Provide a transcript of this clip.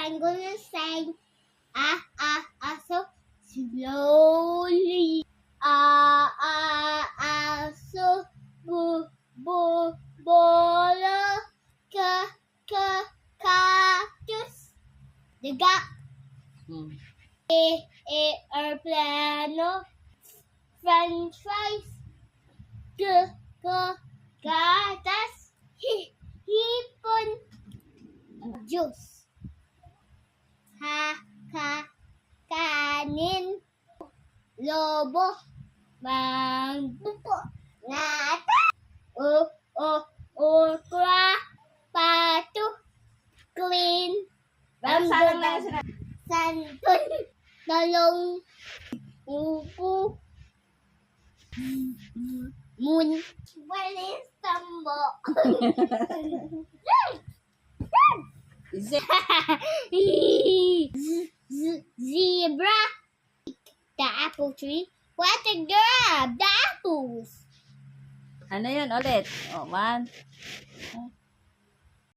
I'm gonna say so slowly. So bola cactus. Daga. Airplano. French fries. Gatas. Hipon. Juice. Kanin. Lobo. Mangpupo. Nata. Okra. Pato. Clean. Santol. Talong. Upo. Moon. Walis tambo. Zebra. The apple tree. What a grab! The apples. Ano yun ulit? Oh, 1.